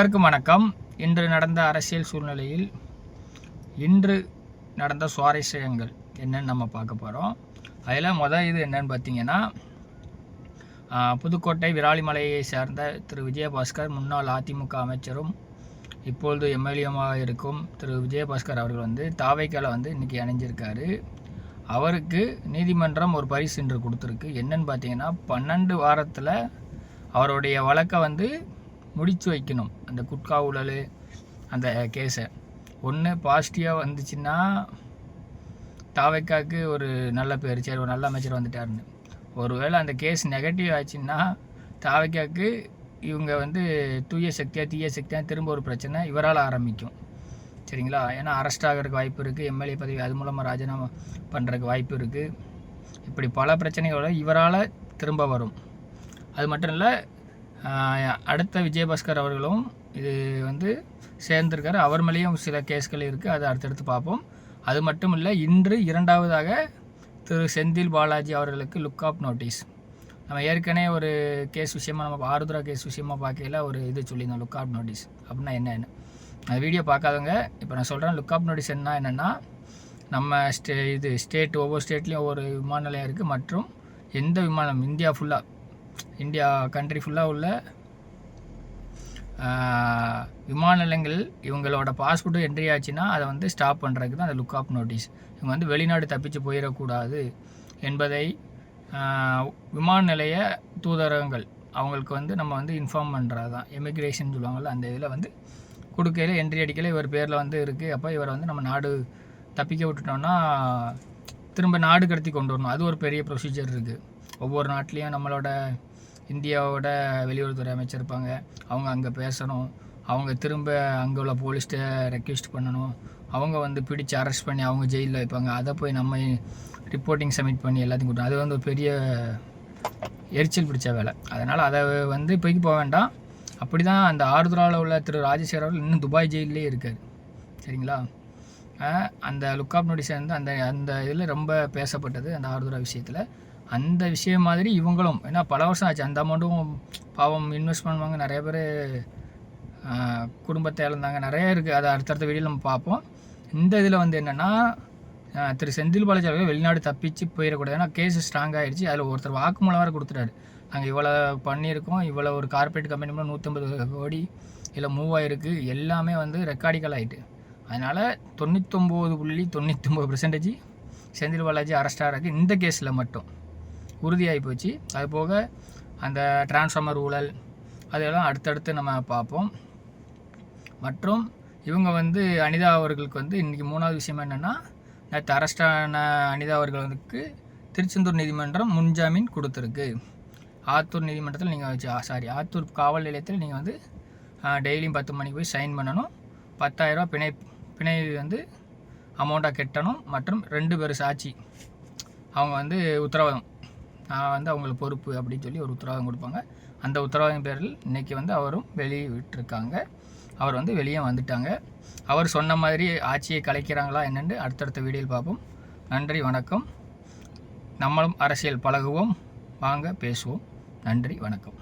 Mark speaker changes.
Speaker 1: அனைவருக்கும் வணக்கம். இன்று நடந்த அரசியல் சூழ்நிலையில் இன்று நடந்த சுவாரஸ்யங்கள் என்னன்னு நம்ம பார்க்க போகிறோம். அதில் இது என்னன்னு பார்த்தீங்கன்னா, புதுக்கோட்டை விராலிமலையை சேர்ந்த திரு விஜயபாஸ்கர், முன்னாள் அதிமுக அமைச்சரும் இப்பொழுது எம்எல்ஏமாக இருக்கும் திரு விஜயபாஸ்கர் அவர்கள் தாவைக்கால இன்றைக்கி இணைஞ்சிருக்காரு. அவருக்கு நீதிமன்றம் ஒரு பரிசு இன்று கொடுத்துருக்கு. என்னன்னு பார்த்தீங்கன்னா, 12 வாரத்தில் அவருடைய வழக்கை முடித்து வைக்கணும். அந்த குட்கா ஊழல் அந்த கேஸை ஒன்று பாசிட்டிவாக வந்துச்சுன்னா தாவைக்காவுக்கு ஒரு நல்ல பேர், சரி ஒரு நல்ல அமைச்சர் வந்துட்டாருன்னு. ஒருவேளை அந்த கேஸ் நெகட்டிவ் ஆச்சுன்னா தாவைக்காவுக்கு இவங்க தூய சக்தியாக தீய சக்தியாக திரும்ப ஒரு பிரச்சனை இவரால் ஆரம்பிக்கும். சரிங்களா? ஏன்னா அரெஸ்ட் ஆகிறதுக்கு வாய்ப்பு இருக்குது, எம்எல்ஏ பதவி அது மூலமாக ராஜினாமா பண்ணுறதுக்கு வாய்ப்பு இருக்குது. இப்படி பல பிரச்சனைகளோட இவரால் திரும்ப வரும். அது மட்டும் இல்லை, அடுத்த விஜயபாஸ்கர் அவர்களும் இது சேர்ந்திருக்காரு. அவர் மேலேயும் சில கேஸ்கள் இருக்குது, அதை அடுத்தடுத்து பார்ப்போம். அது மட்டும் இல்லை, இன்று இரண்டாவதாக திரு செந்தில் பாலாஜி அவர்களுக்கு லுக் அப் நோட்டீஸ். நம்ம ஏற்கனவே ஒரு கேஸ் விஷயமாக நம்ம ஆருத்ரா கேஸ் விஷயமாக பார்க்கல ஒரு சொல்லியிருந்தோம், லுக் அப் நோட்டீஸ் அப்படின்னா என்னென்னு. அந்த வீடியோ பார்க்காதவங்க இப்போ நான் சொல்கிறேன். லுக் அப் நோட்டீஸ் என்னென்னா, நம்ம ஸ்டேட் ஒவ்வொரு ஸ்டேட்லேயும் ஒவ்வொரு விமான நிலையம் இருக்குது. மற்றும் எந்த விமானம் இந்தியா கண்ட்ரி ஃபுல்லாக உள்ள விமான நிலையங்கள் இவங்களோட பாஸ்போர்ட்டு என்ட்ரி ஆச்சுன்னா அதை ஸ்டாப் பண்ணுறதுக்கு தான் அந்த லுக் அப் நோட்டீஸ். இவங்க வெளிநாடு தப்பிச்சு போயிடக்கூடாது என்பதை விமான நிலைய தூதரகங்கள் அவங்களுக்கு நம்ம இன்ஃபார்ம் பண்ணுறது தான் எமிக்ரேஷன் சொல்லுவாங்கள்ல. அந்த இதில் கொடுக்கையில் என்ட்ரி அடிக்கல இவர் பேரில் இருக்குது. அப்போ இவரை நம்ம நாடு தப்பிக்க விட்டுட்டோம்னா திரும்ப நாடு கடத்தி கொண்டு வரணும். அது ஒரு பெரிய ப்ரொசீஜர் இருக்குது. ஒவ்வொரு நாட்டிலையும் நம்மளோட இந்தியாவோட வெளியுறவுத்துறை அமைச்சர் இருப்பாங்க. அவங்க அங்கே பேசணும், அவங்க திரும்ப அங்கே உள்ள போலீஸ்கிட்ட ரெக்வெஸ்ட் பண்ணணும். அவங்க பிடிச்சி அரெஸ்ட் பண்ணி அவங்க ஜெயிலில் வைப்பாங்க. அதை போய் நம்ம ரிப்போர்ட்டிங் சப்மிட் பண்ணி எல்லாத்தையும் கொடுத்தோம். அது ஒரு பெரிய எரிச்சல் பிடிச்ச வேலை. அதனால் அதை இப்போதைக்கு போக வேண்டாம். அப்படி தான் அந்த ஆருத்ராவில் உள்ள திரு ராஜசேகர் அவர்கள் இன்னும் துபாய் ஜெயிலே இருக்கார். சரிங்களா? அந்த லுக் அப் நோட்டீஸ் அந்த இதில் ரொம்ப பேசப்பட்டது அந்த ஆருத்ரா விஷயத்தில். அந்த விஷயம் மாதிரி இவங்களும், ஏன்னா பல வருஷம் ஆச்சு, அந்த அமௌண்ட்டும் பாவம் இன்வெஸ்ட் பண்ணுவாங்க. நிறைய பேர் குடும்பத்தை இழந்தாங்க, நிறைய இருக்குது. அதை அடுத்தடுத்த வீடியோவில் நம்ம பார்ப்போம். இந்த இதில் என்னென்னா, திரு செந்தில் பாலாஜி அவர்கள் வெளிநாடு தப்பிச்சு போயிடக்கூடாது. ஏன்னா கேஸ் ஸ்ட்ராங் ஆகிடுச்சு. அதில் ஒருத்தர் வாக்குமூலம் வேறு கொடுத்துட்டாரு. நாங்கள் இவ்வளோ பண்ணியிருக்கோம், இவ்வளோ ஒரு கார்பரேட் கம்பெனி மூலம் 150 கோடி இல்லை மூவ் ஆகிருக்கு, எல்லாமே ரெக்கார்டிக்கல் ஆகிட்டு. அதனால் 99.99% செந்தில் பாலாஜி அரெஸ்ட் ஆகிறதுக்கு இந்த கேஸில் மட்டும் உறுதியாகி போச்சு. அது போக அந்த டிரான்ஸ்ஃபார்மர் ஊழல் அதெல்லாம் அடுத்தடுத்து நம்ம பார்ப்போம். மற்றும் இவங்க அனிதா அவர்களுக்கு இன்றைக்கி 3வது விஷயம் என்னென்னா, நேற்று அரெஸ்டான அனிதா அவர்களுக்கு திருச்செந்தூர் நீதிமன்றம் முன்ஜாமீன் கொடுத்துருக்கு. ஆத்தூர் நீதிமன்றத்தில் நீங்கள் ஆத்தூர் காவல் நிலையத்தில் நீங்கள் டெய்லியும் 10 மணிக்கு போய் சைன் பண்ணணும். 10,000 ரூபா பிணை அமௌண்ட்டாக கட்டணும். மற்றும் 2 பேர் சாட்சி அவங்க உத்தரவாதம், நான் அவங்களுக்கு பொறுப்பு அப்படின்னு சொல்லி ஒரு உத்தரவாதம் கொடுப்பாங்க. அந்த உத்தரவாதம் பேரில் இன்றைக்கி அவரும் வெளியே விட்டுருக்காங்க. அவர் வெளியே வந்துட்டாங்க. அவர் சொன்ன மாதிரி ஆட்சியை கலைக்கிறாங்களா என்னென்னு அடுத்தடுத்த வீடியோவில் பார்ப்போம். நன்றி, வணக்கம். நம்மளும் அரசியல் பழகுவோம், வாங்க பேசுவோம். நன்றி, வணக்கம்.